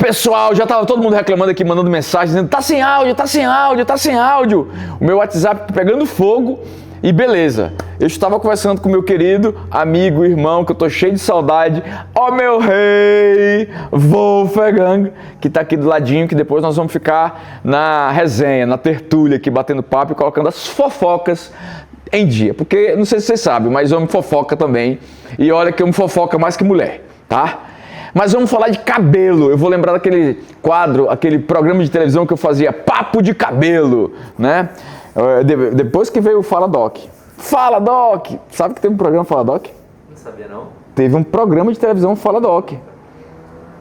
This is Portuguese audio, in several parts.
pessoal, já tava todo mundo reclamando aqui, mandando mensagem, dizendo tá sem áudio, tá sem áudio, tá sem áudio. O meu WhatsApp pegando fogo e beleza. Eu estava conversando com meu querido amigo, irmão, que eu tô cheio de saudade, ó meu rei, Wolfgang, que tá aqui do ladinho, que depois nós vamos ficar na resenha, na tertúlia aqui, batendo papo e colocando as fofocas em dia. Porque, não sei se vocês sabem, mas homem fofoca também. E olha que homem fofoca mais que mulher, tá? Mas vamos falar de cabelo. Eu vou lembrar daquele quadro, aquele programa de televisão que eu fazia, Papo de Cabelo, né? Depois que veio o Fala Doc. Fala Doc! Sabe que teve um programa Fala Doc? Não sabia não. Teve um programa de televisão Fala Doc.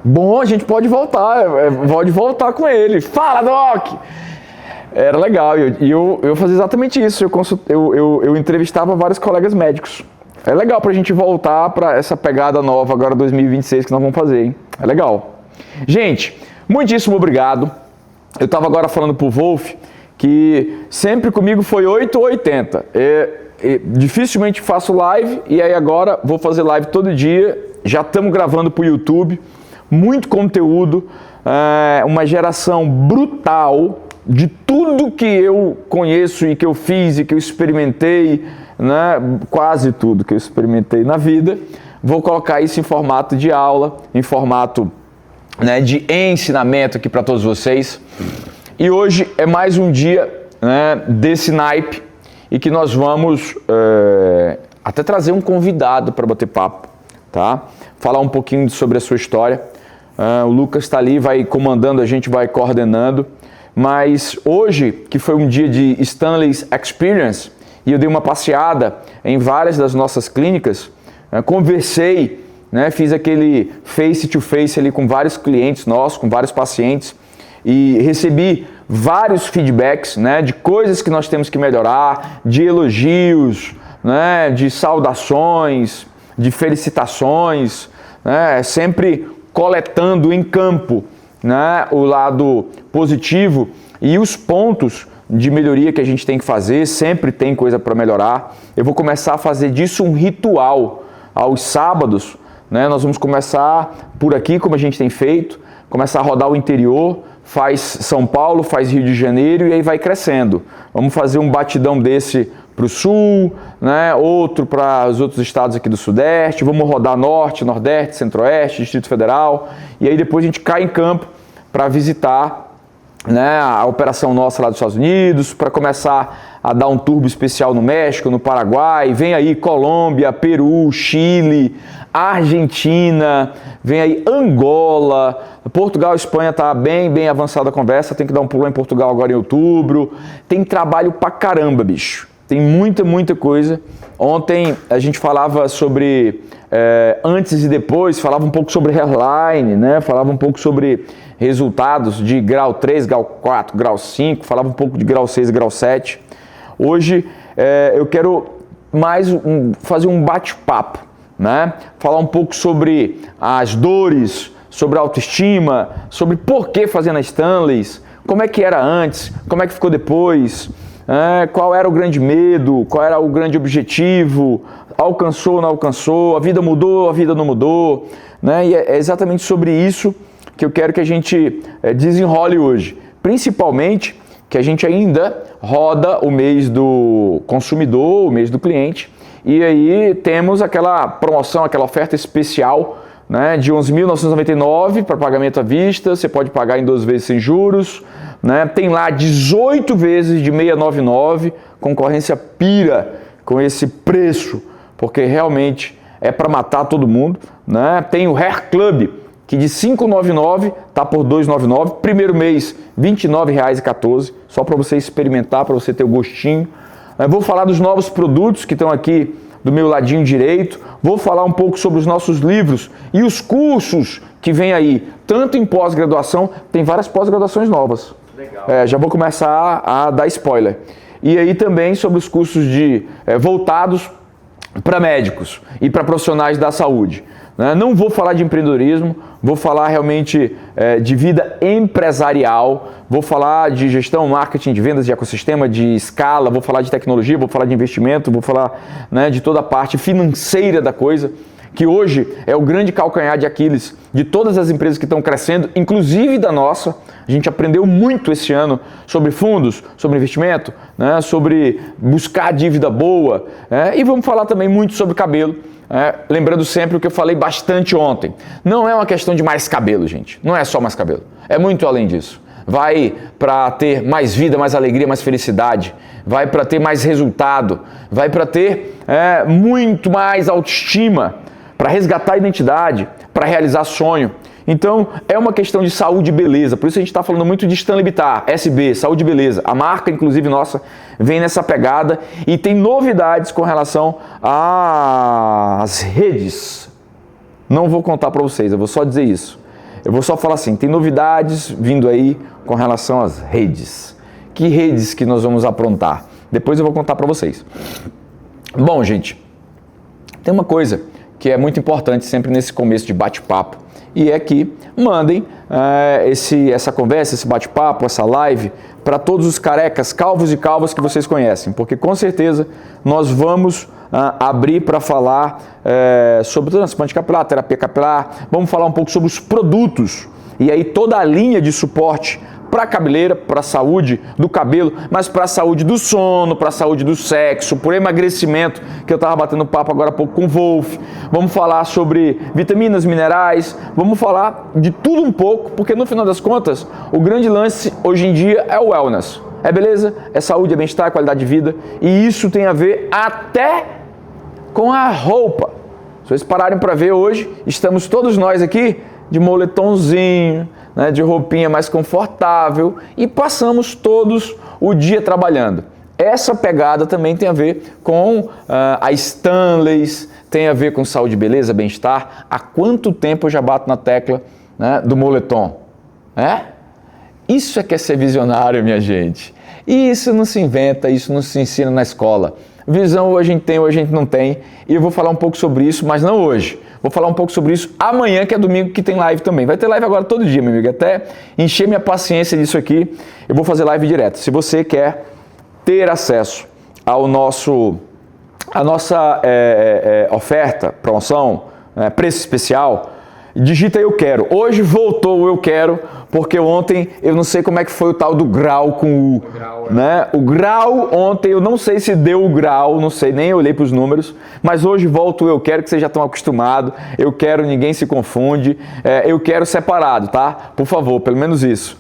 Bom, a gente pode voltar com ele. Fala Doc! Era legal, e eu fazia exatamente isso. Eu entrevistava vários colegas médicos. É legal pra gente voltar pra essa pegada nova agora 2026 que nós vamos fazer, hein? É legal. Gente, muitíssimo obrigado. Eu tava agora falando pro Wolf que sempre comigo foi 8 ou 80. Dificilmente faço live e aí agora vou fazer live todo dia. Já estamos gravando pro YouTube. Muito conteúdo. Uma geração brutal de tudo que eu conheço e que eu fiz e que eu experimentei, né? Quase tudo que eu experimentei na vida, vou colocar isso em formato de aula, em formato, né, de ensinamento aqui para todos vocês. E hoje é mais um dia, né, desse naipe e que nós vamos até trazer um convidado para bater papo, tá? Falar um pouquinho sobre a sua história. O Lucas está ali, vai comandando, a gente vai coordenando. Mas hoje, que foi um dia de Stanley's Experience, e eu dei uma passeada em várias das nossas clínicas, conversei, né, fiz aquele face-to-face ali com vários clientes nossos, com vários pacientes, e recebi vários feedbacks, né, de coisas que nós temos que melhorar, de elogios, né, de saudações, de felicitações, né, sempre coletando em campo, né, o lado positivo e os pontos de melhoria que a gente tem que fazer. Sempre tem coisa para melhorar. Eu vou começar a fazer disso um ritual aos sábados, né? Nós vamos começar por aqui, como a gente tem feito, começar a rodar o interior, faz São Paulo, faz Rio de Janeiro e aí vai crescendo. Vamos fazer um batidão desse para o sul, né? Outro para os outros estados aqui do Sudeste, vamos rodar Norte, Nordeste, Centro-Oeste, Distrito Federal, e aí depois a gente cai em campo para visitar, né, a operação nossa lá dos Estados Unidos, para começar a dar um turbo especial no México, no Paraguai, vem aí Colômbia, Peru, Chile, Argentina, vem aí Angola, Portugal, Espanha está bem avançada a conversa, tem que dar um pulo em Portugal agora em outubro, tem trabalho pra caramba, bicho. Tem muita coisa. Ontem a gente falava sobre antes e depois, falava um pouco sobre hairline, né? Falava um pouco sobre resultados de grau 3, grau 4, grau 5, falava um pouco de grau 6 e grau 7. Hoje eu quero fazer um bate-papo, né? Falar um pouco sobre as dores, sobre a autoestima, sobre por que fazer na Stanley's, como é que era antes, como é que ficou depois, qual era o grande medo, qual era o grande objetivo, alcançou ou não alcançou, a vida mudou, a vida não mudou, né? E é exatamente sobre isso que eu quero que a gente desenrole hoje. Principalmente que a gente ainda roda o mês do consumidor, o mês do cliente, e aí temos aquela promoção, aquela oferta especial, né, de 11.999 para pagamento à vista, você pode pagar em 12 vezes sem juros, né? Tem lá 18 vezes de 699, concorrência pira com esse preço, porque realmente é para matar todo mundo, né? Tem o Hair Club, que de 599 tá por 299, primeiro mês R$ 29,14, só para você experimentar, para você ter o gostinho. Vou falar dos novos produtos que estão aqui do meu ladinho direito, vou falar um pouco sobre os nossos livros e os cursos que vem aí, tanto em pós-graduação, tem várias pós-graduações novas. Legal. Já vou começar a dar spoiler. E aí também sobre os cursos voltados para médicos e para profissionais da saúde. Não vou falar de empreendedorismo, vou falar realmente de vida empresarial, vou falar de gestão, marketing, de vendas, de ecossistema, de escala, vou falar de tecnologia, vou falar de investimento, vou falar, né, de toda a parte financeira da coisa, que hoje é o grande calcanhar de Aquiles de todas as empresas que estão crescendo, inclusive da nossa. A gente aprendeu muito esse ano sobre fundos, sobre investimento, né, sobre buscar dívida boa, e vamos falar também muito sobre cabelo. Lembrando sempre o que eu falei bastante ontem. Não é uma questão de mais cabelo, gente. Não é só mais cabelo. É muito além disso. Vai para ter mais vida, mais alegria, mais felicidade. Vai para ter mais resultado. Vai para ter muito mais autoestima. Para resgatar a identidade. Para realizar sonho. Então, é uma questão de saúde e beleza. Por isso a gente está falando muito de Stanley Bittar, SB, saúde e beleza. A marca, inclusive, nossa, vem nessa pegada e tem novidades com relação às redes. Não vou contar para vocês, eu vou só dizer isso. Eu vou só falar assim, tem novidades vindo aí com relação às redes. Que redes que nós vamos aprontar? Depois eu vou contar para vocês. Bom, gente, tem uma coisa que é muito importante sempre nesse começo de bate-papo. E é que mandem essa conversa, esse bate-papo, essa live para todos os carecas, calvos e calvas que vocês conhecem. Porque com certeza nós vamos abrir para falar sobre transplante capilar, terapia capilar. Vamos falar um pouco sobre os produtos e aí toda a linha de suporte para a cabeleira, para a saúde do cabelo, mas para a saúde do sono, para a saúde do sexo, por emagrecimento, que eu estava batendo papo agora há pouco com o Wolf. Vamos falar sobre vitaminas, minerais, vamos falar de tudo um pouco, porque no final das contas, o grande lance hoje em dia é o wellness. É beleza? É saúde, é bem-estar, é qualidade de vida, e isso tem a ver até com a roupa. Se vocês pararem para ver hoje, estamos todos nós aqui de moletomzinho, né, de roupinha mais confortável e passamos todos o dia trabalhando. Essa pegada também tem a ver com a Stanleys, tem a ver com saúde, beleza, bem-estar. Há quanto tempo eu já bato na tecla, né, do moletom? Isso é que é ser visionário, minha gente. E isso não se inventa, isso não se ensina na escola. Visão ou a gente tem ou a gente não tem. E eu vou falar um pouco sobre isso, mas não hoje. Vou falar um pouco sobre isso amanhã, que é domingo, que tem live também. Vai ter live agora todo dia, meu amigo. Até encher minha paciência disso aqui, eu vou fazer live direto. Se você quer ter acesso ao a nossa oferta, promoção, preço especial, digita eu quero. Hoje voltou o eu quero, porque ontem eu não sei como é que foi o tal do grau com o grau, né? O grau ontem eu não sei se deu o grau, não sei, nem olhei para os números, mas hoje volta o eu quero, que vocês já estão acostumados. Eu quero, ninguém se confunde. Eu quero separado, tá? Por favor, pelo menos isso.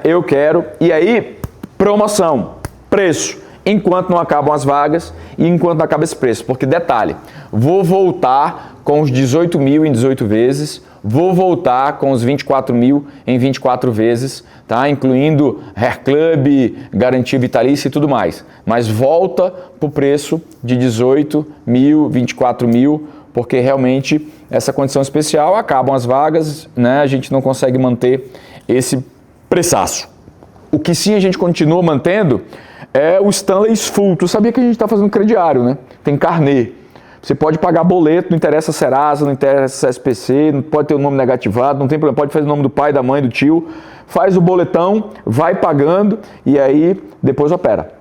Eu quero. E aí, promoção, preço. Enquanto não acabam as vagas e enquanto não acaba esse preço. Porque, detalhe, vou voltar com os 18 mil em 18 vezes, vou voltar com os 24 mil em 24 vezes, tá? Incluindo Hair Club, garantia vitalícia e tudo mais. Mas volta para o preço de 18 mil, 24 mil, porque realmente essa condição especial, acabam as vagas, né? A gente não consegue manter esse preçaço. O que sim a gente continua mantendo é o Stanleys Full. Tu sabia que a gente está fazendo crediário, né? Tem carnê. Você pode pagar boleto, não interessa Serasa, não interessa SPC, não pode ter o nome negativado, não tem problema, pode fazer o nome do pai, da mãe, do tio, faz o boletão, vai pagando e aí depois opera.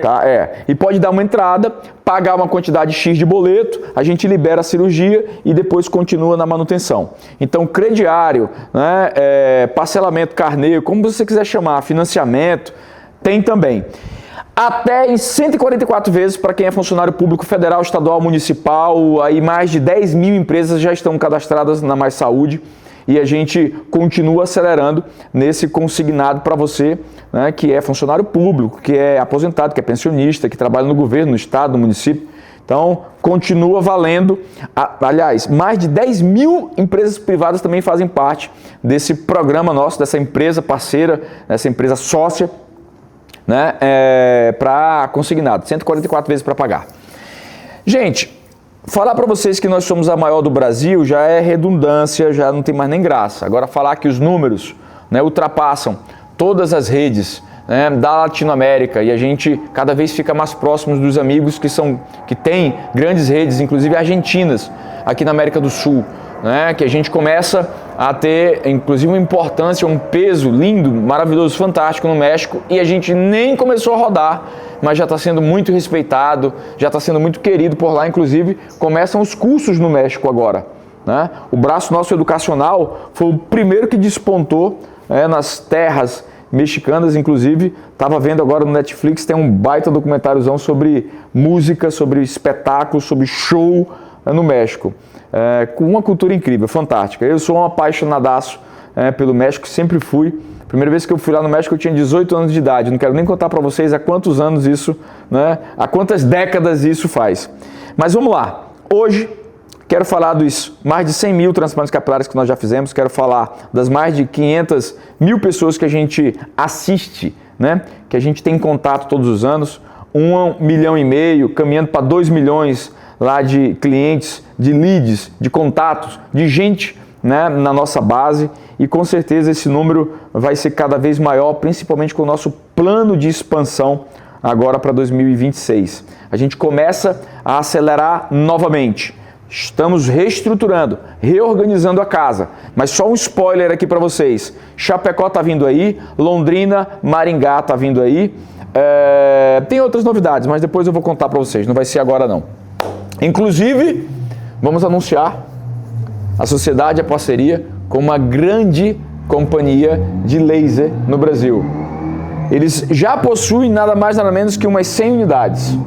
Tá? E pode dar uma entrada, pagar uma quantidade X de boleto, a gente libera a cirurgia e depois continua na manutenção. Então, crediário, né, parcelamento, carnê, como você quiser chamar, financiamento, tem também. Até em 144 vezes para quem é funcionário público federal, estadual, municipal, aí mais de 10 mil empresas já estão cadastradas na Mais Saúde e a gente continua acelerando nesse consignado para você, né, que é funcionário público, que é aposentado, que é pensionista, que trabalha no governo, no estado, no município. Então, continua valendo. Aliás, mais de 10 mil empresas privadas também fazem parte desse programa nosso, dessa empresa parceira, dessa empresa sócia, né, para consignado, 144 vezes para pagar. Gente, falar para vocês que nós somos a maior do Brasil já é redundância, já não tem mais nem graça. Agora falar que os números, né, ultrapassam todas as redes, né, da Latinoamérica e a gente cada vez fica mais próximos dos amigos que têm grandes redes, inclusive argentinas, aqui na América do Sul, né, que a gente começa a ter, inclusive, uma importância, um peso lindo, maravilhoso, fantástico no México, e a gente nem começou a rodar, mas já está sendo muito respeitado, já está sendo muito querido por lá. Inclusive, começam os cursos no México agora, né? O braço nosso educacional foi o primeiro que despontou nas terras mexicanas. Inclusive, estava vendo agora no Netflix, tem um baita documentáriozão sobre música, sobre espetáculo, sobre show no México. Com uma cultura incrível, fantástica. Eu sou um apaixonadaço pelo México, sempre fui. Primeira vez que eu fui lá no México eu tinha 18 anos de idade. Não quero nem contar para vocês há quantos anos isso, né? Há quantas décadas isso faz. Mas vamos lá. Hoje quero falar dos mais de 100 mil transplantes capilares que nós já fizemos. Quero falar das mais de 500 mil pessoas que a gente assiste, né? Que a gente tem contato todos os anos. 1,5 milhão, caminhando para 2 milhões lá de clientes, de leads, de contatos, de gente, né, na nossa base, e com certeza esse número vai ser cada vez maior, principalmente com o nosso plano de expansão agora para 2026. A gente começa a acelerar novamente. Estamos reestruturando, reorganizando a casa, mas só um spoiler aqui para vocês. Chapecó está vindo aí, Londrina, Maringá está vindo aí. Tem outras novidades, mas depois eu vou contar para vocês, não vai ser agora não. Inclusive, vamos anunciar a sociedade, a parceria com uma grande companhia de laser no Brasil. Eles já possuem nada mais nada menos que umas 100 unidades.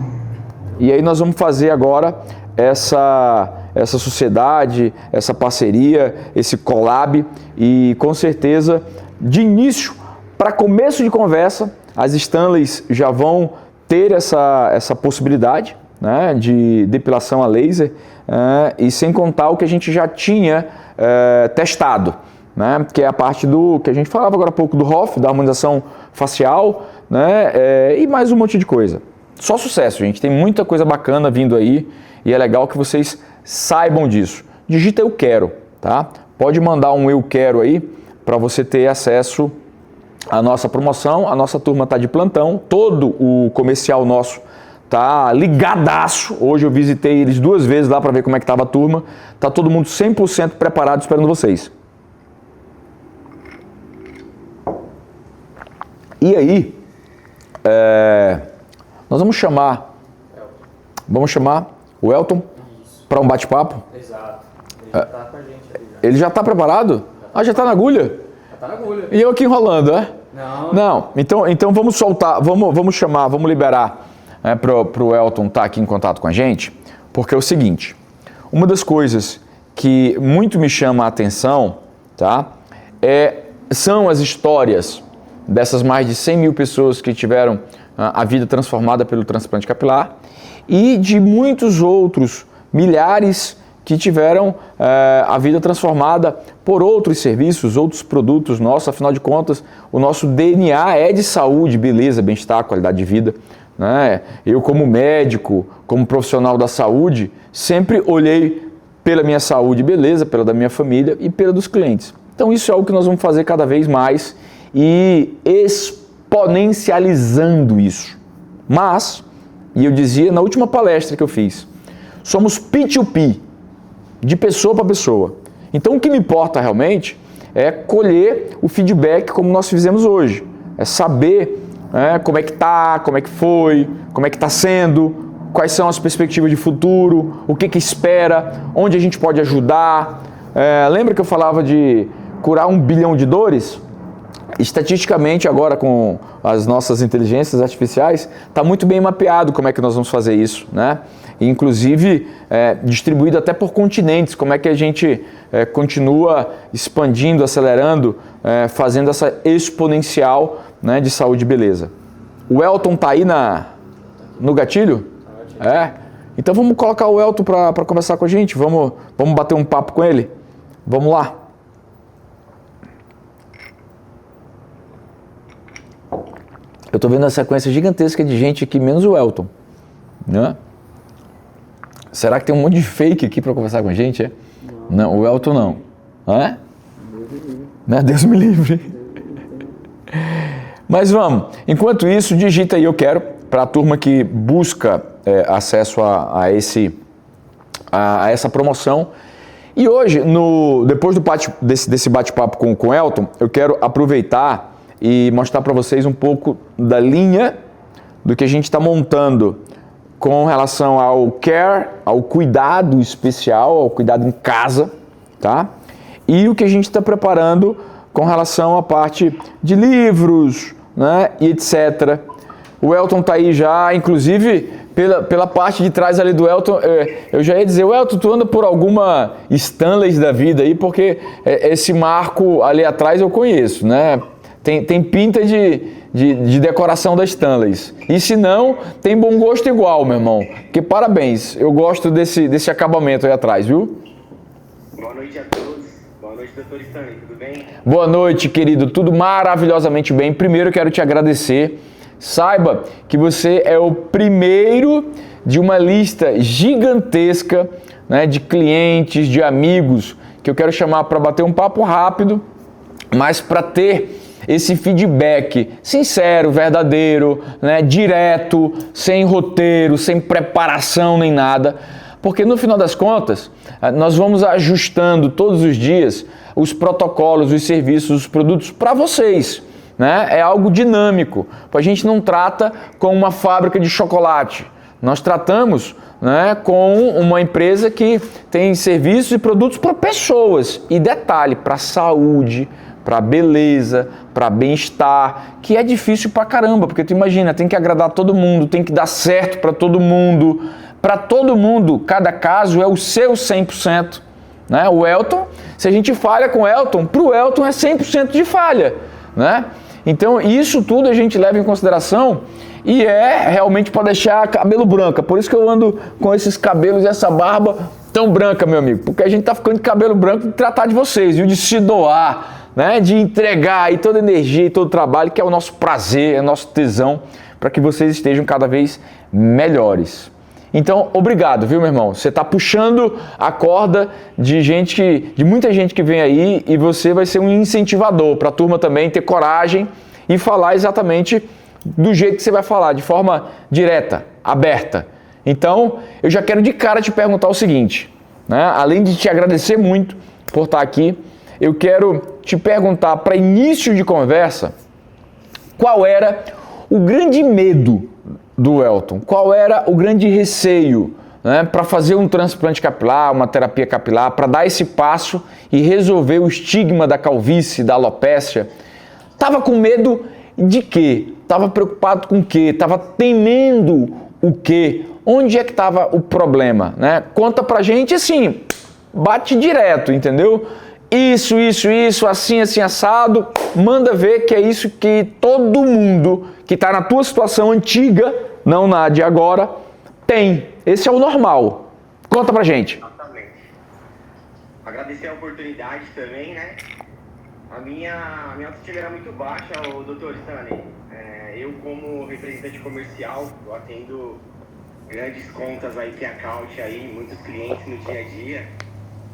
E aí nós vamos fazer agora essa sociedade, essa parceria, esse collab, e com certeza, de início, para começo de conversa, as Stanleys já vão ter essa possibilidade, né, de depilação a laser, e sem contar o que a gente já tinha testado, né, que é a parte do que a gente falava agora há pouco do ROF, da harmonização facial, né, e mais um monte de coisa. Só sucesso, gente. Tem muita coisa bacana vindo aí e é legal que vocês saibam disso. Digita eu quero, tá? Pode mandar um eu quero aí para você ter acesso à nossa promoção. A nossa turma está de plantão, todo o comercial nosso tá ligadaço. Hoje eu visitei eles 2 vezes lá para ver como é que estava a turma. Tá todo mundo 100% preparado esperando vocês. E aí, nós vamos chamar o Elton para um bate-papo. Exato. Ele já tá com a gente ali. Ele já está preparado? Já está na agulha? Já tá na agulha. E eu aqui enrolando, é? Não. Então vamos soltar, vamos chamar, vamos liberar para o Elton estar aqui em contato com a gente, porque é o seguinte, uma das coisas que muito me chama a atenção, tá, são as histórias dessas mais de 100 mil pessoas que tiveram a vida transformada pelo transplante capilar e de muitos outros milhares que tiveram a vida transformada por outros serviços, outros produtos nossos. Afinal de contas, o nosso DNA é de saúde, beleza, bem-estar, qualidade de vida, né? Eu, como médico, como profissional da saúde, sempre olhei pela minha saúde e beleza, pela da minha família e pela dos clientes. Então isso é algo que nós vamos fazer cada vez mais e exponencializando isso. Mas, e eu dizia na última palestra que eu fiz, somos P2P, de pessoa para pessoa. Então o que me importa realmente é colher o feedback como nós fizemos hoje. É saber como é que tá, como é que foi, como é que está sendo, quais são as perspectivas de futuro, o que espera, onde a gente pode ajudar. Lembra que eu falava de curar 1 bilhão de dores? Estatisticamente, agora com as nossas inteligências artificiais, está muito bem mapeado como é que nós vamos fazer isso, né? Inclusive distribuído até por continentes, como é que a gente continua expandindo, acelerando, fazendo essa exponencial, né, de saúde e beleza. O Elton está aí no gatilho? Então vamos colocar o Elton para conversar com a gente, vamos bater um papo com ele? Vamos lá. Eu estou vendo uma sequência gigantesca de gente aqui, menos o Elton, né? Será que tem um monte de fake aqui para conversar com a gente? Não, o Elton não. Deus me livre. Mas vamos. Enquanto isso, digita aí eu quero para a turma que busca acesso a essa promoção. E hoje, depois desse bate-papo com o Elton, eu quero aproveitar e mostrar para vocês um pouco da linha do que a gente está montando com relação ao care, ao cuidado especial, ao cuidado em casa, tá? E o que a gente está preparando com relação à parte de livros, né, e etc. O Elton tá aí já, inclusive, pela parte de trás ali do Elton, eu já ia dizer, Elton, tu anda por alguma Stanleys da vida aí, porque esse marco ali atrás eu conheço, né? Tem pinta de decoração da Stanleys. E se não, tem bom gosto igual, meu irmão. Porque parabéns, eu gosto desse acabamento aí atrás, viu? Boa noite a todos. Boa noite, doutor Stanley, tudo bem? Boa noite, querido. Tudo maravilhosamente bem. Primeiro, quero te agradecer. Saiba que você é o primeiro de uma lista gigantesca, né, de clientes, de amigos, que eu quero chamar para bater um papo rápido, mas para ter esse feedback sincero, verdadeiro, né, direto, sem roteiro, sem preparação nem nada. Porque no final das contas, nós vamos ajustando todos os dias os protocolos, os serviços, os produtos para vocês. Né? É algo dinâmico. A gente não trata com uma fábrica de chocolate. Nós tratamos, né, com uma empresa que tem serviços e produtos para pessoas. E detalhe, para saúde, para beleza, para bem-estar, que é difícil pra caramba, porque tu imagina, tem que agradar todo mundo, tem que dar certo para todo mundo. Para todo mundo, cada caso é o seu 100%. Né? O Elton, se a gente falha com o Elton, para o Elton é 100% de falha. Né? Então, isso tudo a gente leva em consideração e é realmente para deixar cabelo branco. Por isso que eu ando com esses cabelos e essa barba tão branca, meu amigo. Porque a gente tá ficando de cabelo branco de tratar de vocês, viu? De se doar, né? De entregar aí toda a energia e todo o trabalho, que é o nosso prazer, é o nosso tesão, para que vocês estejam cada vez melhores. Então, obrigado, viu, meu irmão? Você está puxando a corda de muita gente que vem aí, e você vai ser um incentivador para a turma também ter coragem e falar exatamente do jeito que você vai falar, de forma direta, aberta. Então, eu já quero de cara te perguntar o seguinte, né? Além de te agradecer muito por estar aqui, eu quero te perguntar, para início de conversa, qual era o grande medo do Elton? Qual era o grande receio, né, para fazer um transplante capilar, uma terapia capilar, para dar esse passo e resolver o estigma da calvície, da alopécia? Tava com medo de quê? Tava preocupado com o quê? Tava temendo o quê? Onde é que estava o problema? Né? Conta pra gente assim, bate direto, entendeu? Isso, assim, assado, manda ver que é isso que todo mundo que está na tua situação antiga, não na de agora, tem. Esse é o normal. Conta pra gente. Exatamente. Agradecer a oportunidade também, né? A minha autoestima era muito baixa, o doutor Stanley. Eu, como representante comercial, eu atendo grandes contas aí, que account aí, muitos clientes no dia a dia.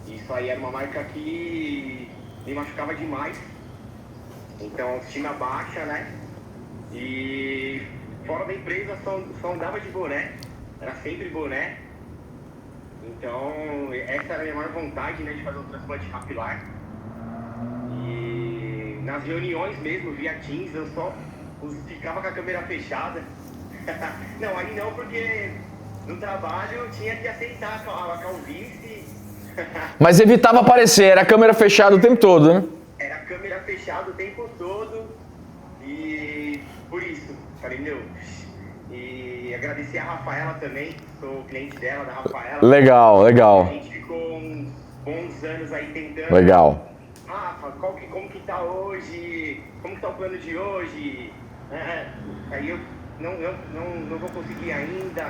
Isso aí era uma marca que me machucava demais. Então, autoestima baixa, né? E fora da empresa só andava de boné. Era sempre boné. Então, essa era a minha maior vontade, né? De fazer um transplante capilar. E nas reuniões mesmo, via Teams, eu só ficava com a câmera fechada. Não, aí não, porque no trabalho eu tinha que aceitar a calvície. Mas evitava aparecer, era a câmera fechada o tempo todo, né? Era a câmera fechada o tempo todo e por isso, falei, meu, e agradecer a Rafaela também, sou cliente dela, da Rafaela. Legal. A gente ficou uns bons anos aí tentando. Legal. Rafa, como que tá hoje? Como que tá o plano de hoje? Aí eu não vou conseguir ainda.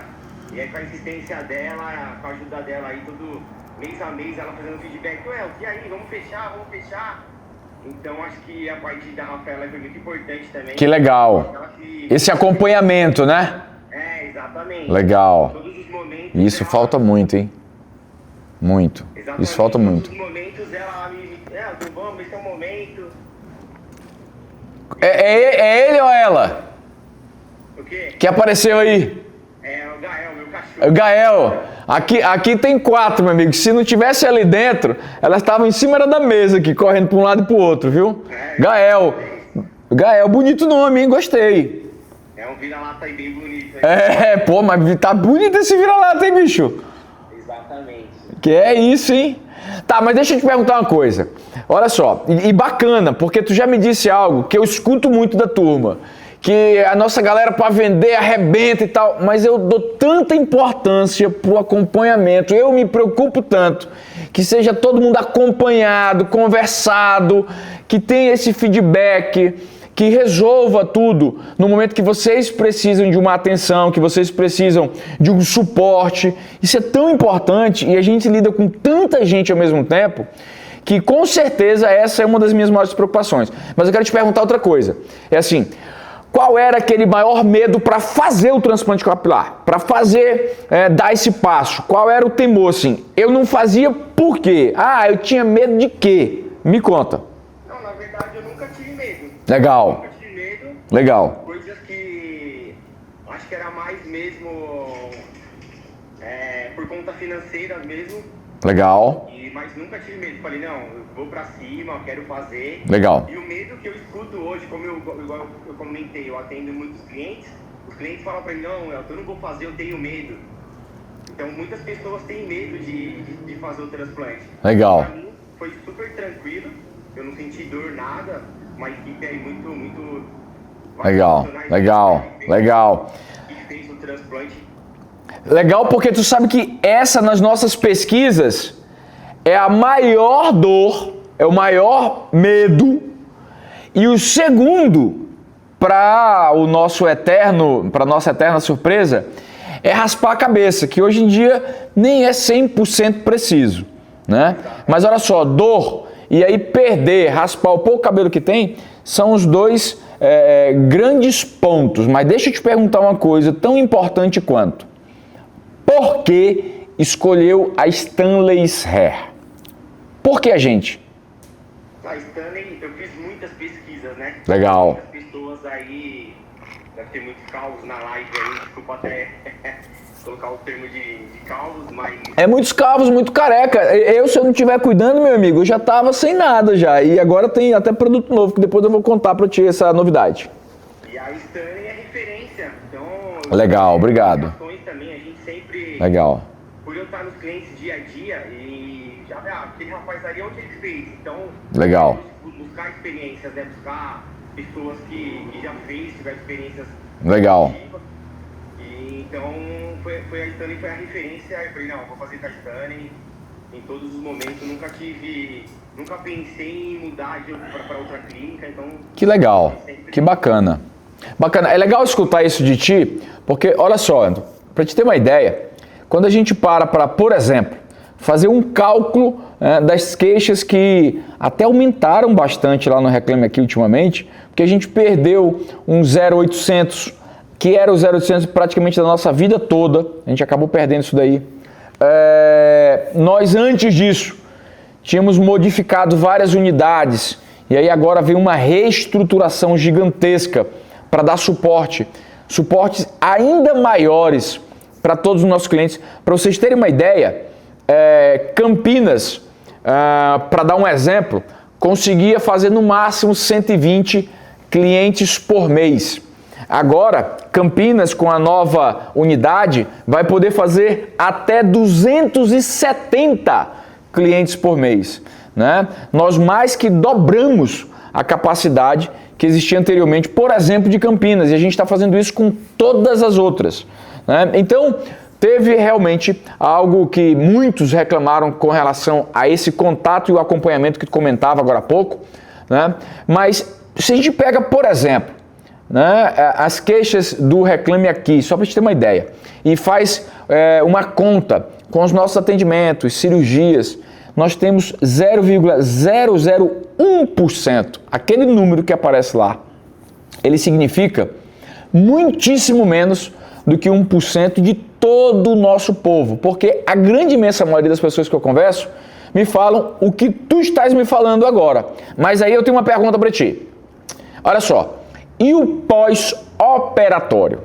E aí com a insistência dela, com a ajuda dela aí, todo mês a mês, ela fazendo feedback. Ué, e aí, vamos fechar? Então acho que a parte da Rafaela foi muito importante também. Que legal. Esse acompanhamento, né? Exatamente. Legal. Todos os momentos. Isso falta muito, hein? Muito. Exatamente. Isso falta muito. Todos os momentos ela me... vamos, esse é o momento. É ele ou ela? O quê? Que apareceu aí? É o Gael, meu cachorro. Gael, aqui tem 4, meu amigo. Se não tivesse ali dentro, elas estavam em cima da mesa aqui, correndo para um lado e para o outro, viu? Gael, bonito nome, hein? Gostei. É um vira-lata aí bem bonito. Hein? Pô, mas tá bonito esse vira-lata, hein, bicho? Exatamente. Que é isso, hein? Tá, mas deixa eu te perguntar uma coisa. Olha só, e bacana, porque tu já me disse algo que eu escuto muito da turma, que a nossa galera para vender arrebenta e tal, mas eu dou tanta importância pro acompanhamento, eu me preocupo tanto que seja todo mundo acompanhado, conversado, que tenha esse feedback, que resolva tudo no momento que vocês precisam de uma atenção, que vocês precisam de um suporte. Isso é tão importante e a gente lida com tanta gente ao mesmo tempo que com certeza essa é uma das minhas maiores preocupações. Mas eu quero te perguntar outra coisa. É assim, qual era aquele maior medo para fazer o transplante capilar? Para fazer, dar esse passo? Qual era o temor, assim? Eu não fazia por quê? Eu tinha medo de quê? Me conta. Não, na verdade eu nunca tive medo. Legal. Nunca tive medo. Legal. Coisas que acho que era mais mesmo por conta financeira mesmo. Legal. Mas nunca tive medo. Falei, não, eu vou pra cima, eu quero fazer. Legal. E o medo que eu escuto hoje, como igual eu comentei, eu atendo muitos clientes, os clientes falam pra mim, não, eu não vou fazer, eu tenho medo. Então muitas pessoas têm medo de fazer o transplante. Legal. Pra mim foi super tranquilo, eu não senti dor, nada, uma equipe aí muito Legal. Que fez o transplante. Legal, porque tu sabe que essa nas nossas pesquisas é a maior dor, é o maior medo, e o segundo, para nossa eterna surpresa, é raspar a cabeça, que hoje em dia nem é 100% preciso, né? Mas olha só, dor e aí perder, raspar o pouco cabelo que tem, são os dois grandes pontos. Mas deixa eu te perguntar uma coisa tão importante quanto: por que escolheu a Stanley's Hair? Por que a gente? A Stanley, eu fiz muitas pesquisas, né? Legal. Muitas pessoas aí, deve ter muito caos na live aí, desculpa até colocar o termo de caos, mas... É muitos calvos, muito careca. Se eu não estiver cuidando, meu amigo, eu já tava sem nada já. E agora tem até produto novo, que depois eu vou contar pra ti essa novidade. E a Stanley é referência, então... Legal, obrigado. Também, a gente sempre... Legal. Por eu estar nos clientes dia a dia e já aquele rapaz ali, onde ele fez, então... Legal. Buscar experiências, né? Buscar pessoas que já fez, tiver experiências... Legal. E, então, foi a Stanley, foi a referência. Eu falei, não, vou fazer da Stanley em todos os momentos. Nunca pensei em mudar para outra clínica, então... Que legal, que bacana. Bacana, é legal escutar isso de ti, porque, olha só, para te ter uma ideia, quando a gente para, por exemplo, fazer um cálculo das queixas que até aumentaram bastante lá no Reclame Aqui ultimamente, porque a gente perdeu um 0800, que era o 0800 praticamente da nossa vida toda, a gente acabou perdendo isso daí. Nós antes disso tínhamos modificado várias unidades e aí agora vem uma reestruturação gigantesca para dar suportes ainda maiores para todos os nossos clientes. Para vocês terem uma ideia, Campinas, para dar um exemplo, conseguia fazer no máximo 120 clientes por mês. Agora, Campinas, com a nova unidade, vai poder fazer até 270 clientes por mês, né? Nós mais que dobramos a capacidade que existia anteriormente, por exemplo, de Campinas, e a gente está fazendo isso com todas as outras, né? Então, teve realmente algo que muitos reclamaram com relação a esse contato e o acompanhamento que tu comentava agora há pouco, né? Mas se a gente pega, por exemplo, né, as queixas do Reclame Aqui, só para te ter uma ideia, e faz uma conta com os nossos atendimentos, cirurgias, nós temos 0,001%. Aquele número que aparece lá, ele significa muitíssimo menos do que 1% de todo o nosso povo, porque a grande imensa maioria das pessoas que eu converso me falam o que tu estás me falando agora. Mas aí eu tenho uma pergunta para ti. Olha só, e o pós-operatório?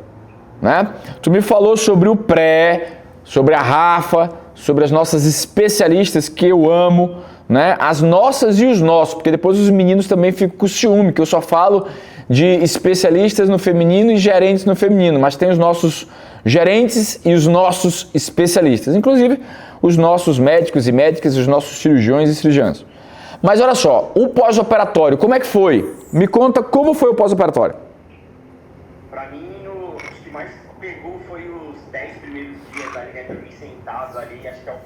né? Tu me falou sobre o pré, sobre a Rafa, sobre as nossas especialistas que eu amo, né? As nossas e os nossos, porque depois os meninos também ficam com ciúme, que eu só falo de especialistas no feminino e gerentes no feminino, mas tem os nossos gerentes e os nossos especialistas, inclusive os nossos médicos e médicas, os nossos cirurgiões e cirurgiãs. Mas olha só, o pós-operatório, como é que foi? Me conta como foi o pós-operatório. Pra mim, o que mais pegou foi os 10 primeiros dias ali, né? Dormir sentado ali, acho que é o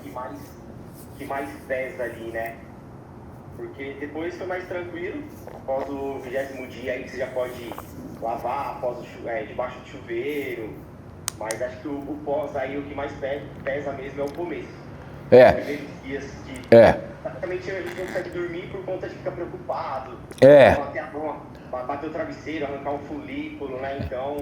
que mais pesa ali, né? Porque depois foi mais tranquilo, após o 20º dia aí você já pode lavar debaixo do chuveiro, mas acho que o pós aí, o que mais pesa mesmo é o começo. Os primeiros dias que praticamente a gente não consegue dormir por conta de ficar preocupado, bater o travesseiro, arrancar um folículo, né? Então...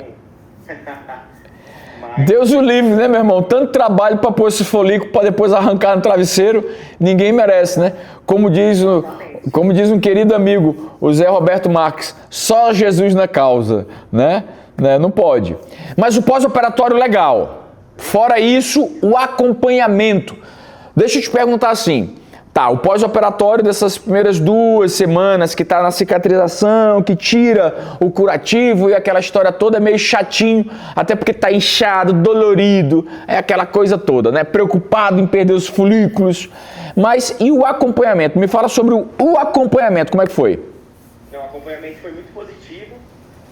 Mas... Deus o livre, né, meu irmão? Tanto trabalho para pôr esse folículo para depois arrancar no travesseiro, ninguém merece, né? Como diz um querido amigo, o Zé Roberto Marques, só Jesus na causa, né? Não pode. Mas o pós-operatório legal. Fora isso, o acompanhamento. Deixa eu te perguntar assim, tá, o pós-operatório dessas primeiras 2 semanas que tá na cicatrização, que tira o curativo e aquela história toda é meio chatinho, até porque tá inchado, dolorido, é aquela coisa toda, né? Preocupado em perder os folículos. Mas e o acompanhamento? Me fala sobre o acompanhamento, como é que foi? Não, o acompanhamento foi muito positivo.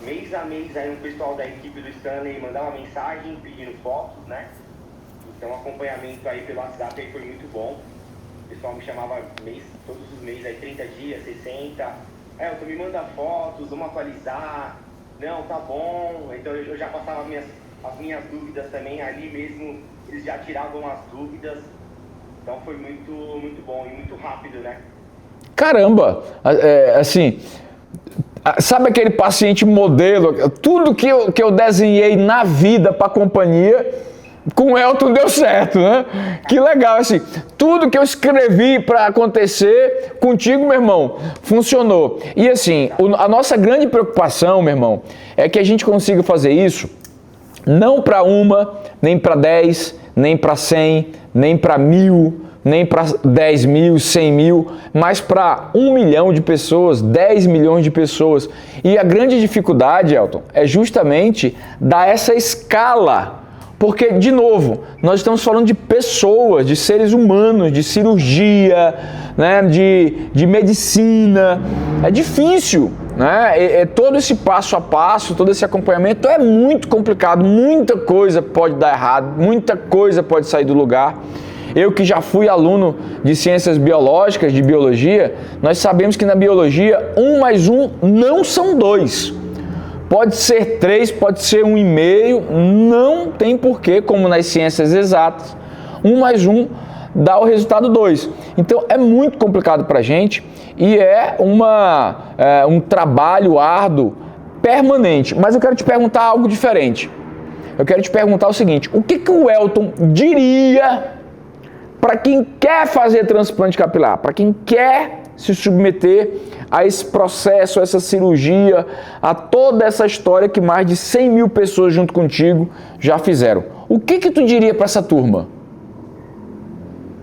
Mês a mês aí um pessoal da equipe do Stanley mandava mensagem pedindo fotos, né? Então o acompanhamento aí pelo WhatsApp aí foi muito bom. O pessoal me chamava todos os meses, aí 30 dias, 60. Tu me manda fotos, vamos atualizar. Não, tá bom. Então eu já passava as minhas dúvidas também ali mesmo. Eles já tiravam as dúvidas. Então foi muito, muito bom e muito rápido, né? Caramba! Assim, sabe aquele paciente modelo? Tudo que eu desenhei na vida para a companhia... Com o Elton deu certo, né? Que legal, assim, tudo que eu escrevi para acontecer contigo, meu irmão, funcionou. E assim, a nossa grande preocupação, meu irmão, é que a gente consiga fazer isso não para uma, nem para 10, nem para 100, nem para 1.000, nem para 10 mil, 100 mil, mas para 1 milhão de pessoas, 10 milhões de pessoas. E a grande dificuldade, Elton, é justamente dar essa escala. Porque, de novo, nós estamos falando de pessoas, de seres humanos, de cirurgia, né, de medicina. É difícil, né? Todo esse passo a passo, todo esse acompanhamento é muito complicado. Muita coisa pode dar errado, muita coisa pode sair do lugar. Eu que já fui aluno de ciências biológicas, de biologia, nós sabemos que na biologia 1 mais 1 não são 2. Pode ser 3, pode ser 1,5, não tem porquê, como nas ciências exatas, 1 mais 1 dá o resultado 2. Então é muito complicado para a gente e é um trabalho árduo permanente. Mas eu quero te perguntar algo diferente. Eu quero te perguntar o seguinte, o que o Elton diria para quem quer fazer transplante capilar, para quem quer se submeter a esse processo, a essa cirurgia, a toda essa história que mais de 100 mil pessoas junto contigo já fizeram. O que tu diria para essa turma?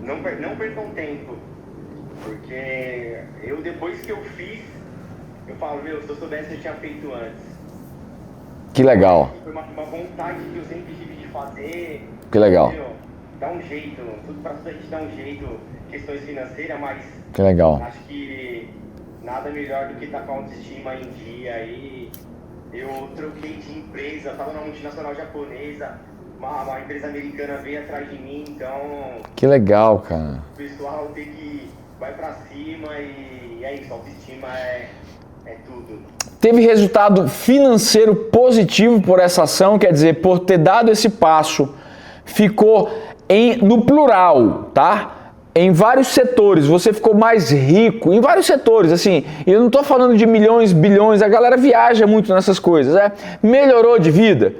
Não percam tempo, porque depois que eu fiz, eu falo, se eu soubesse eu tinha feito antes. Que legal. Foi uma vontade que eu sempre tive de fazer. Que legal. Dá um jeito, tudo pra tudo a gente dá um jeito, questões financeiras, mas que legal. Acho que nada melhor do que estar com a autoestima em dia. E eu troquei de empresa, estava numa multinacional japonesa, uma empresa americana veio atrás de mim, então... Que legal, cara. O pessoal vai pra cima e é isso, a autoestima é tudo. Teve resultado financeiro positivo por essa ação, quer dizer, por ter dado esse passo, ficou no plural, tá? Em vários setores, você ficou mais rico, em vários setores, assim, eu não estou falando de milhões, bilhões, a galera viaja muito nessas coisas, melhorou de vida,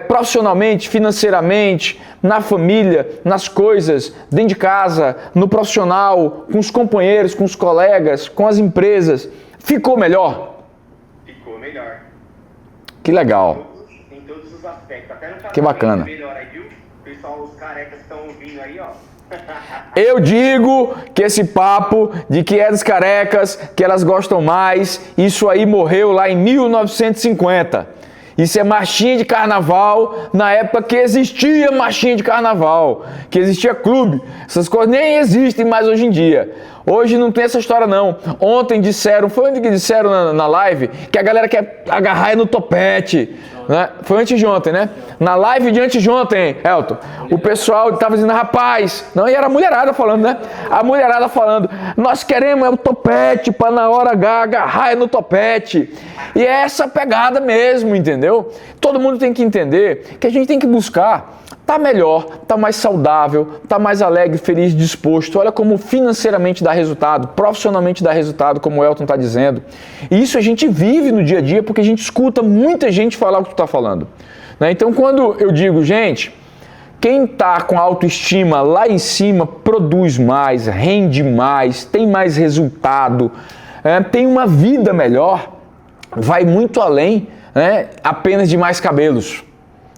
profissionalmente, financeiramente, na família, nas coisas, dentro de casa, no profissional, com os companheiros, com os colegas, com as empresas, ficou melhor? Ficou melhor. Que legal. Em todos os aspectos, até Que bacana. Melhor aí, viu? Pessoal, os carecas estão ouvindo aí, ó. Eu digo que esse papo de que é dos carecas, que elas gostam mais, isso aí morreu lá em 1950. Isso é marchinha de carnaval, na época que existia marchinha de carnaval, que existia clube. Essas coisas nem existem mais hoje em dia. Hoje não tem essa história não. Ontem disseram, foi onde que disseram na live, que a galera quer agarrar no topete. Né? Foi antes de ontem, né? Na live de antes de ontem, Elton, o pessoal estava dizendo, rapaz, não, e era a mulherada falando, né? A mulherada falando, nós queremos o topete para na hora H agarrar no topete. E é essa pegada mesmo, entendeu? Todo mundo tem que entender que a gente tem que buscar tá melhor, tá mais saudável, tá mais alegre, feliz, disposto. Olha como financeiramente dá resultado, profissionalmente dá resultado, como o Elton está dizendo. E isso a gente vive no dia a dia porque a gente escuta muita gente falar o que tu está falando. Né? Então, quando eu digo, gente, quem está com autoestima lá em cima produz mais, rende mais, tem mais resultado, tem uma vida melhor, vai muito além apenas de mais cabelos.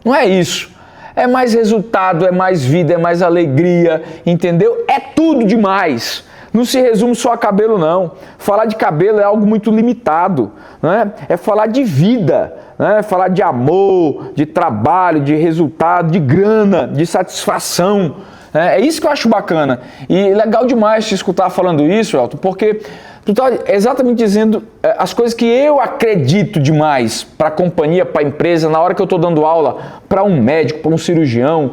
Não é isso. É mais resultado, é mais vida, é mais alegria, entendeu? É tudo demais. Não se resume só a cabelo, não. Falar de cabelo é algo muito limitado, né? É falar de vida, né? É falar de amor, de trabalho, de resultado, de grana, de satisfação. É isso que eu acho bacana. E legal demais te escutar falando isso, Elton, porque tu está exatamente dizendo as coisas que eu acredito demais para a companhia, para a empresa, na hora que eu estou dando aula para um médico, para um cirurgião,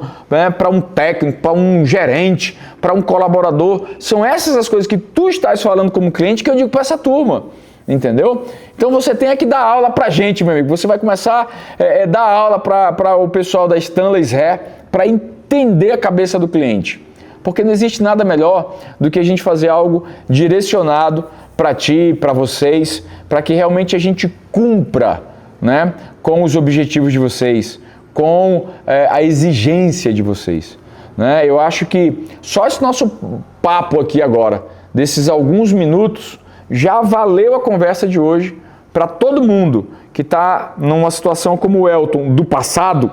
para um técnico, para um gerente, para um colaborador. São essas as coisas que tu estás falando como cliente que eu digo para essa turma, entendeu? Então você tem que dar aula para a gente, meu amigo. Você vai começar a dar aula para o pessoal da Stanley's Hair para entender a cabeça do cliente. Porque não existe nada melhor do que a gente fazer algo direcionado para ti, para vocês, para que realmente a gente cumpra, né, com os objetivos de vocês, com a exigência de vocês. Né? Eu acho que só esse nosso papo aqui agora, desses alguns minutos, já valeu a conversa de hoje para todo mundo que está numa situação como o Elton do passado,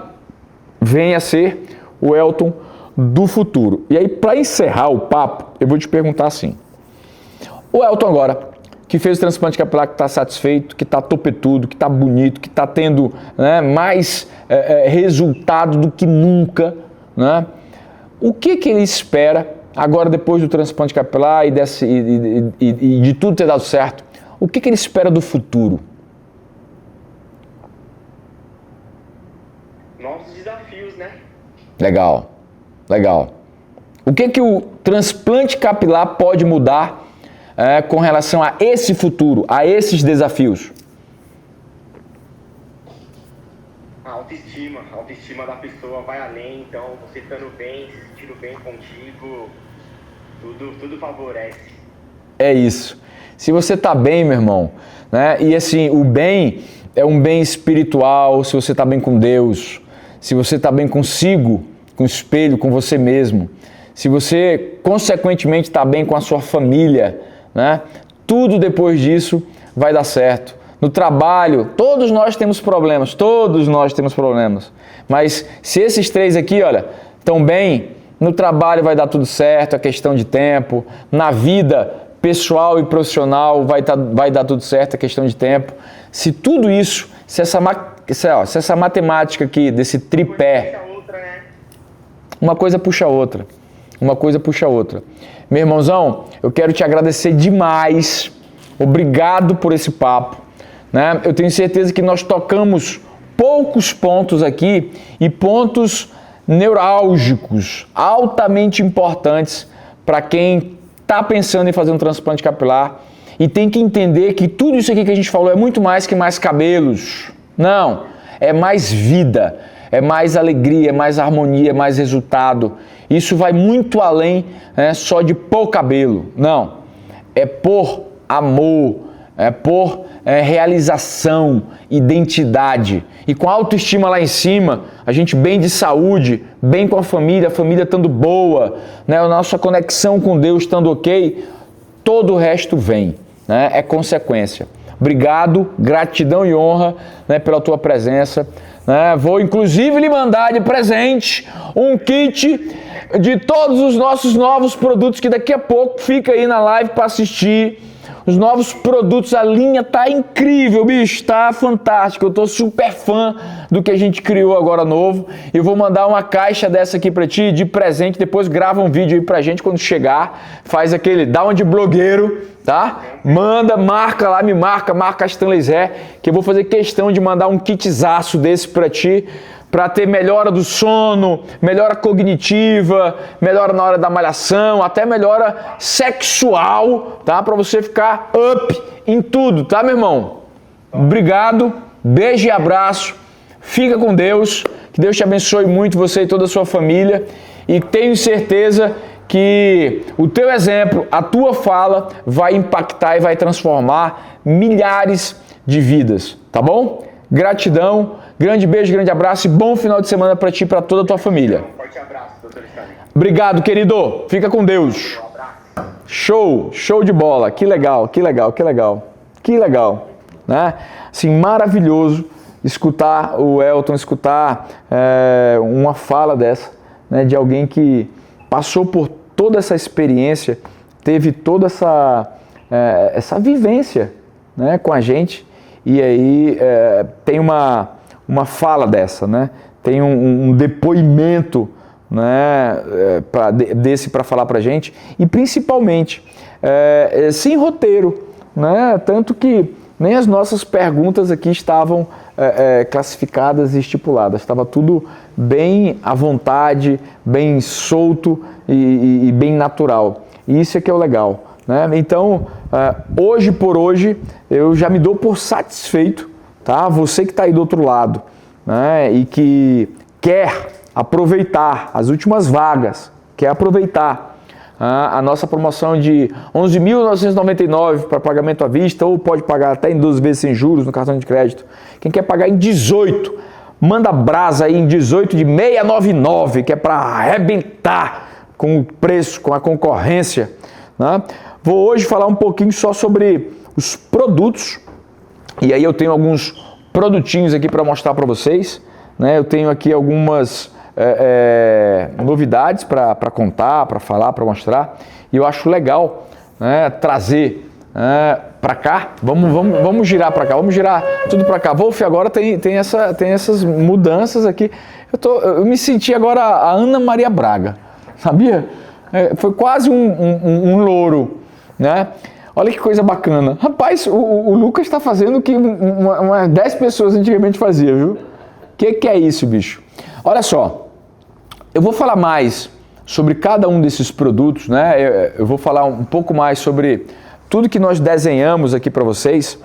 venha ser o Elton do futuro. E aí, para encerrar o papo, eu vou te perguntar assim. O Elton agora, que fez o transplante capilar, que está satisfeito, que está topetudo, que está bonito, que está tendo, né, mais resultado do que nunca, né? O que ele espera agora, depois do transplante capilar e de tudo ter dado certo? O que ele espera do futuro? Novos desafios, né? Legal, legal. O que o transplante capilar pode mudar com relação a esse futuro, a esses desafios? A autoestima da pessoa vai além, então você estando bem, se sentindo bem contigo, tudo favorece. É isso. Se você está bem, meu irmão, né? E assim, o bem é um bem espiritual, se você está bem com Deus, se você está bem consigo, com o espelho, com você mesmo, se você, consequentemente, está bem com a sua família, né? Tudo depois disso vai dar certo. No trabalho, todos nós temos problemas, mas se esses três aqui, olha, estão bem, no trabalho vai dar tudo certo, é questão de tempo, na vida pessoal e profissional vai dar tudo certo, é questão de tempo. Se tudo isso, se essa matemática aqui, desse tripé, uma coisa puxa a outra, Meu irmãozão, eu quero te agradecer demais, obrigado por esse papo, né? Eu tenho certeza que nós tocamos poucos pontos aqui e pontos neurálgicos, altamente importantes para quem está pensando em fazer um transplante capilar e tem que entender que tudo isso aqui que a gente falou é muito mais que mais cabelos. Não, é mais vida, é mais alegria, é mais harmonia, é mais resultado. Isso vai muito além, né, só de pôr cabelo. Não, é por amor, é por realização, identidade. E com a autoestima lá em cima, a gente bem de saúde, bem com a família estando boa, né, a nossa conexão com Deus estando ok, todo o resto vem, né, é consequência. Obrigado, gratidão e honra, né, pela tua presença. né? Vou inclusive lhe mandar de presente um kit de todos os nossos novos produtos que daqui a pouco fica aí na live para assistir. Os novos produtos, a linha tá incrível, bicho, tá fantástico. Eu tô super fã do que a gente criou agora novo. Eu vou mandar uma caixa dessa aqui pra ti de presente, depois grava um vídeo aí pra gente quando chegar, faz aquele down de blogueiro, tá? Manda, marca lá, me marca a Stanley Zé, que eu vou fazer questão de mandar um kitzaço desse pra ti, para ter melhora do sono, melhora cognitiva, melhora na hora da malhação, até melhora sexual, tá? Para você ficar up em tudo, tá, meu irmão? Obrigado, beijo e abraço, fica com Deus, que Deus te abençoe muito, você e toda a sua família, e tenho certeza que o teu exemplo, a tua fala vai impactar e vai transformar milhares de vidas, tá bom? Gratidão. Grande beijo, grande abraço e bom final de semana para ti e para toda a tua família. Um forte abraço, doutor Stanley. Obrigado, querido. Fica com Deus. Um abraço. Show de bola. Que legal. Né? Assim, maravilhoso escutar o Elton, escutar uma fala dessa, né, de alguém que passou por toda essa experiência, teve toda essa vivência, né, com a gente, e aí tem uma fala dessa, né? Tem um depoimento, né, desse para falar para a gente, e principalmente sem roteiro, né? Tanto que nem as nossas perguntas aqui estavam classificadas e estipuladas, estava tudo bem à vontade, bem solto e bem natural, e isso é que é o legal, né? Então, hoje por hoje, eu já me dou por satisfeito, tá? Você que está aí do outro lado, né, e que quer aproveitar as últimas vagas, quer aproveitar a nossa promoção de 11.999 para pagamento à vista, ou pode pagar até em 12 vezes sem juros no cartão de crédito. Quem quer pagar em 18, manda brasa aí em 18 de 699, que é para arrebentar com o preço, com a concorrência, né? Vou hoje falar um pouquinho só sobre os produtos, e aí eu tenho alguns produtinhos aqui para mostrar para vocês, né? Eu tenho aqui algumas novidades para contar, para falar, para mostrar, e eu acho legal, né, trazer para cá. Vamos girar para cá, vamos girar tudo para cá. Wolf, agora tem essas mudanças aqui. Eu me senti agora a Ana Maria Braga, sabia? Foi quase um louro, né? Olha que coisa bacana. Rapaz, o Lucas está fazendo o que umas 10 pessoas antigamente faziam, viu? Que é isso, bicho? Olha só, eu vou falar mais sobre cada um desses produtos, né? Eu vou falar um pouco mais sobre tudo que nós desenhamos aqui para vocês,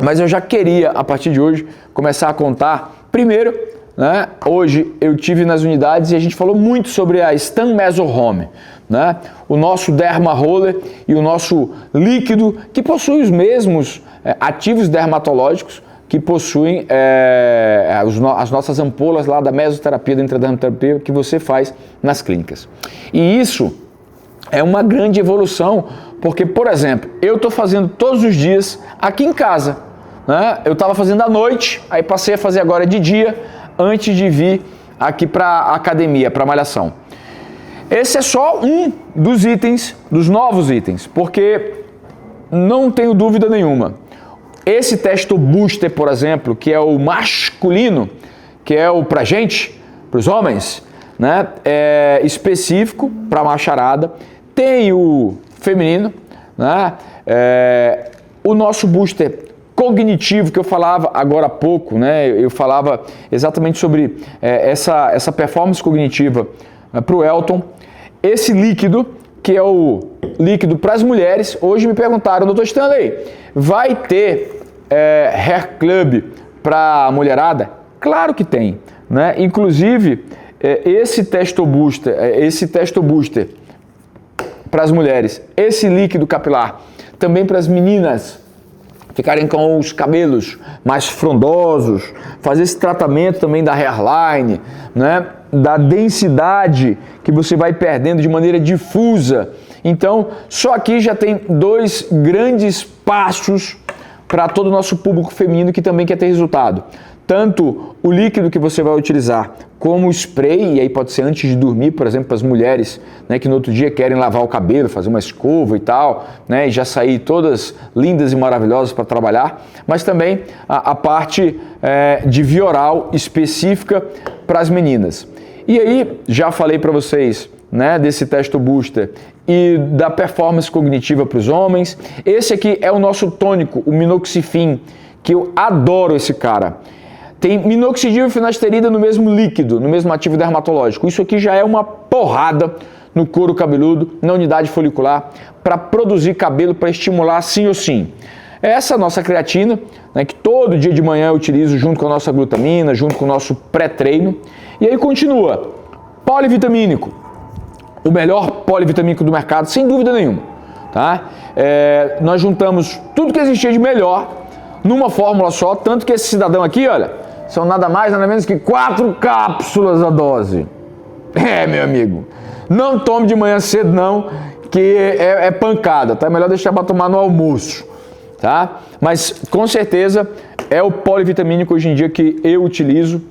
mas eu já queria, a partir de hoje, começar a contar. Primeiro, né, hoje eu tive nas unidades e a gente falou muito sobre a Stan Meso Home, né? O nosso Derma Roller e o nosso líquido, que possui os mesmos ativos dermatológicos que possuem as nossas ampolas lá da mesoterapia, da intradermoterapia que você faz nas clínicas. E isso é uma grande evolução, porque, por exemplo, eu estou fazendo todos os dias aqui em casa, né? Eu estava fazendo à noite, aí passei a fazer agora de dia, antes de vir aqui para a academia, para a malhação. Esse é só um dos itens, dos novos itens, porque não tenho dúvida nenhuma. Esse Testo Booster, por exemplo, que é o masculino, que é o pra gente, pros homens, né? É específico para macharada. Tem o feminino, né? O nosso booster cognitivo, que eu falava agora há pouco, né? Eu falava exatamente sobre essa performance cognitiva para o Elton. Esse líquido, que é o líquido para as mulheres. Hoje me perguntaram, Dr. Stanley, vai ter Hair Club para a mulherada? Claro que tem, né? Inclusive, esse Testo Booster para as mulheres, esse líquido capilar também para as meninas ficarem com os cabelos mais frondosos, fazer esse tratamento também da hairline, né? Da densidade que você vai perdendo de maneira difusa. Então, só aqui já tem 2 grandes passos para todo o nosso público feminino que também quer ter resultado. tanto o líquido que você vai utilizar como o spray, e aí pode ser antes de dormir, por exemplo, para as mulheres, né, que no outro dia querem lavar o cabelo, fazer uma escova e tal, né, e já sair todas lindas e maravilhosas para trabalhar, mas também a parte de via oral específica para as meninas. E aí, já falei para vocês, né, desse Testo Booster e da performance cognitiva para os homens. Esse aqui é o nosso tônico, o Minoxidil, que eu adoro esse cara. Tem minoxidil e finasterida no mesmo líquido, no mesmo ativo dermatológico. Isso aqui já é uma porrada no couro cabeludo, na unidade folicular, para produzir cabelo, para estimular sim ou sim. Essa nossa creatina, né, que todo dia de manhã eu utilizo junto com a nossa glutamina, junto com o nosso pré-treino. E aí continua, polivitamínico, o melhor polivitamínico do mercado, sem dúvida nenhuma. Tá? Nós juntamos tudo que existia de melhor numa fórmula só, tanto que esse cidadão aqui, olha, são nada mais, nada menos que 4 cápsulas a dose. Meu amigo, não tome de manhã cedo não, que é pancada, tá? É melhor deixar para tomar no almoço, tá? Mas com certeza é o polivitamínico hoje em dia que eu utilizo.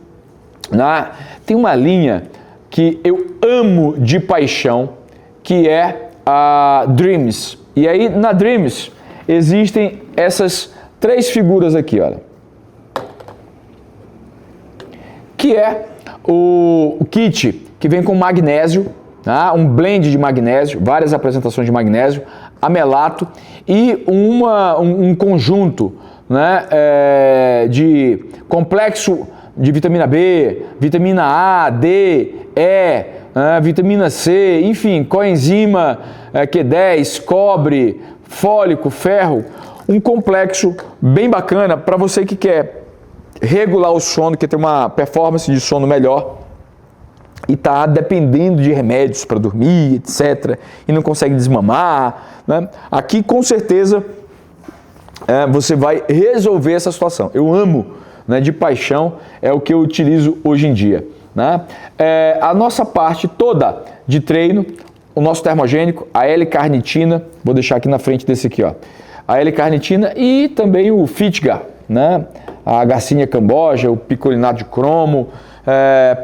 Tem uma linha que eu amo de paixão, que é a Dreams. E aí na Dreams existem essas 3 figuras aqui, olha. Que é o kit que vem com magnésio, tá? Um blend de magnésio, várias apresentações de magnésio, amelato e um conjunto, né, de complexo de vitamina B, vitamina A, D, E, vitamina C, enfim, coenzima Q10, cobre, fólico, ferro, um complexo bem bacana para você que quer regular o sono, quer ter uma performance de sono melhor e está dependendo de remédios para dormir, etc., e não consegue desmamar, né? Aqui com certeza você vai resolver essa situação. Eu amo, né, de paixão, é o que eu utilizo hoje em dia, né? A nossa parte toda de treino, o nosso termogênico, a L-carnitina, vou deixar aqui na frente desse aqui, ó, a L-carnitina e também o Fitgar, né? A Garcinia camboja, o picolinato de cromo,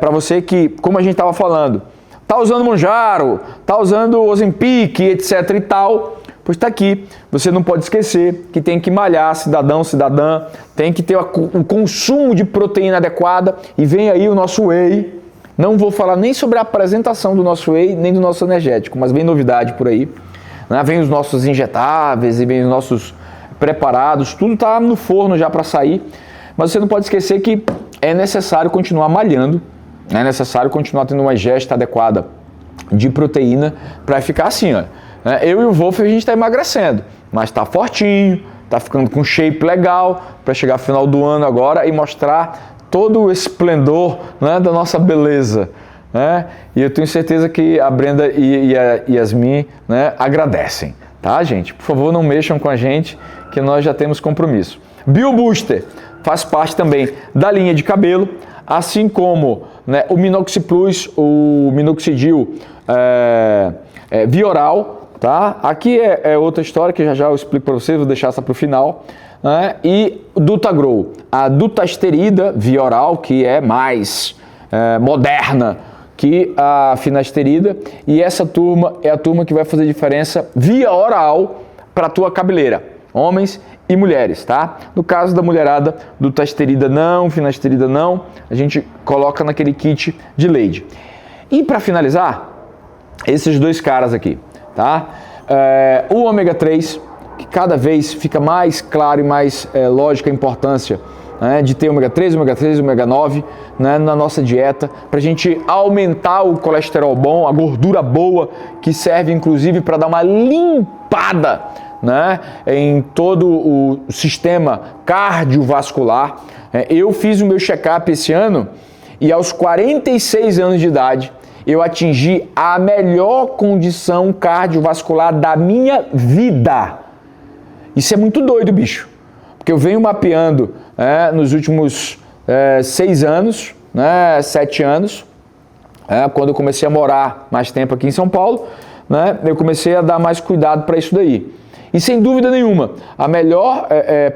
para você que, como a gente estava falando, tá usando Mounjaro, tá usando Ozempic, etc e tal, pois está aqui. Você não pode esquecer que tem que malhar, cidadão, cidadã, tem que ter o consumo de proteína adequada e vem aí o nosso whey. Não vou falar nem sobre a apresentação do nosso whey, nem do nosso energético, mas vem novidade por aí. Né? Vem os nossos injetáveis e vem os nossos preparados, tudo está no forno já para sair. Mas você não pode esquecer que é necessário continuar malhando, é necessário continuar tendo uma ingesta adequada de proteína para ficar assim, ó. Eu e o Wolf a gente está emagrecendo, mas está fortinho, está ficando com shape legal para chegar ao final do ano agora e mostrar todo o esplendor, né, da nossa beleza, né? E eu tenho certeza que a Brenda e a Yasmin, né, agradecem, tá, gente? Por favor, não mexam com a gente, que nós já temos compromisso. BioBooster faz parte também da linha de cabelo, assim como, né, o Minoxi Plus, o Minoxidil via oral, tá? Aqui é outra história que já eu explico para vocês, vou deixar essa para o final, né? E Dutagrow, a dutasterida via oral, que é mais moderna que a finasterida, e essa turma é a turma que vai fazer diferença via oral para a tua cabeleira, homens e mulheres, tá? No caso da mulherada, dutasterida não, finasterida não, a gente coloca naquele kit de Lady. E para finalizar, esses 2 caras aqui, tá? O ômega 3, que cada vez fica mais claro e mais lógica a importância, né, de ter ômega 3, ômega 9, né, na nossa dieta, para a gente aumentar o colesterol bom, a gordura boa, que serve inclusive para dar uma limpada, né, em todo o sistema cardiovascular. Eu fiz o meu check-up esse ano e aos 46 anos de idade eu atingi a melhor condição cardiovascular da minha vida. Isso é muito doido, bicho. Porque eu venho mapeando nos últimos 6 anos, né, 7 anos, quando eu comecei a morar mais tempo aqui em São Paulo, né, eu comecei a dar mais cuidado para isso daí. E sem dúvida nenhuma, a melhor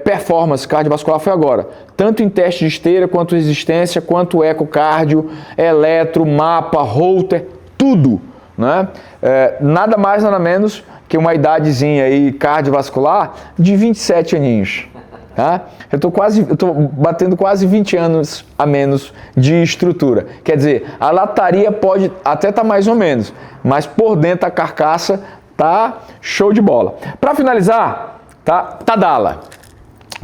performance cardiovascular foi agora. Tanto em teste de esteira, quanto resistência, quanto ecocardio, eletro, mapa, holter, tudo. Né? Nada mais, nada menos que uma idadezinha aí cardiovascular de 27 aninhos. Tá? Eu tô batendo quase 20 anos a menos de estrutura. Quer dizer, a lataria pode até estar mais ou menos, mas por dentro a carcaça tá show de bola. Para finalizar, tá Tadala.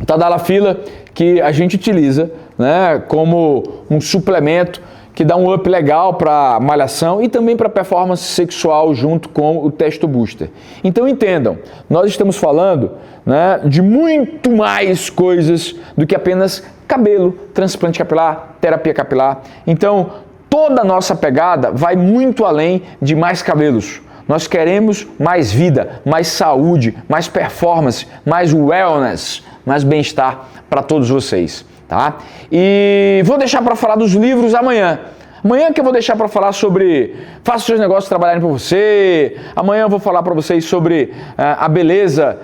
Tadala Fila, que a gente utiliza, né, como um suplemento que dá um up legal para malhação e também para performance sexual junto com o Testo Booster. Então entendam, nós estamos falando, né, de muito mais coisas do que apenas cabelo, transplante capilar, terapia capilar. Então toda a nossa pegada vai muito além de mais cabelos. Nós queremos mais vida, mais saúde, mais performance, mais wellness, mais bem-estar para todos vocês, tá? E vou deixar para falar dos livros amanhã. Amanhã que eu vou deixar para falar sobre faça os seus negócios trabalharem para você. Amanhã eu vou falar para vocês sobre a beleza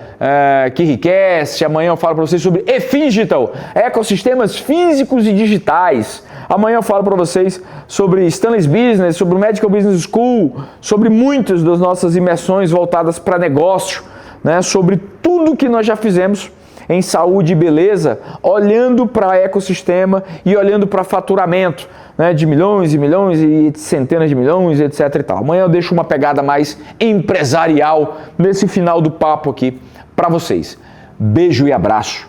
que enriquece. Amanhã eu falo para vocês sobre eFindital, ecossistemas físicos e digitais. Amanhã eu falo para vocês sobre Stanley's Business, sobre o Medical Business School, sobre muitas das nossas imersões voltadas para negócio, né? Sobre tudo que nós já fizemos em saúde e beleza, olhando para ecossistema e olhando para faturamento, né, de milhões e milhões e centenas de milhões, etc e tal. Amanhã eu deixo uma pegada mais empresarial nesse final do papo aqui para vocês. Beijo e abraço.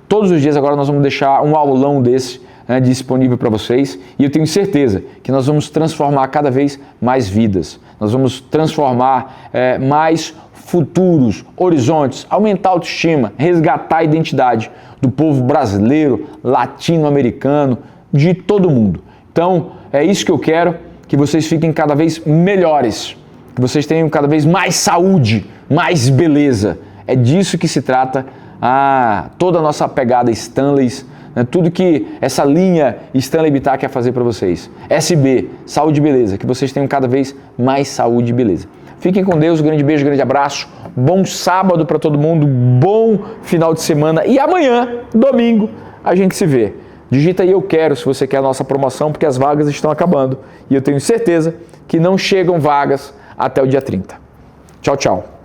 Todos os dias agora nós vamos deixar um aulão desse, né, disponível para vocês, e eu tenho certeza que nós vamos transformar cada vez mais vidas. Nós vamos transformar mais futuros, horizontes, aumentar a autoestima, resgatar a identidade do povo brasileiro, latino-americano, de todo mundo. Então, é isso que eu quero, que vocês fiquem cada vez melhores, que vocês tenham cada vez mais saúde, mais beleza. É disso que se trata toda a nossa pegada Stanley's, né, tudo que essa linha Stanley Bittar quer fazer para vocês. SB, saúde e beleza, que vocês tenham cada vez mais saúde e beleza. Fiquem com Deus, um grande beijo, um grande abraço, bom sábado para todo mundo, bom final de semana e amanhã, domingo, a gente se vê. Digita aí eu quero se você quer a nossa promoção, porque as vagas estão acabando e eu tenho certeza que não chegam vagas até o dia 30. Tchau, tchau.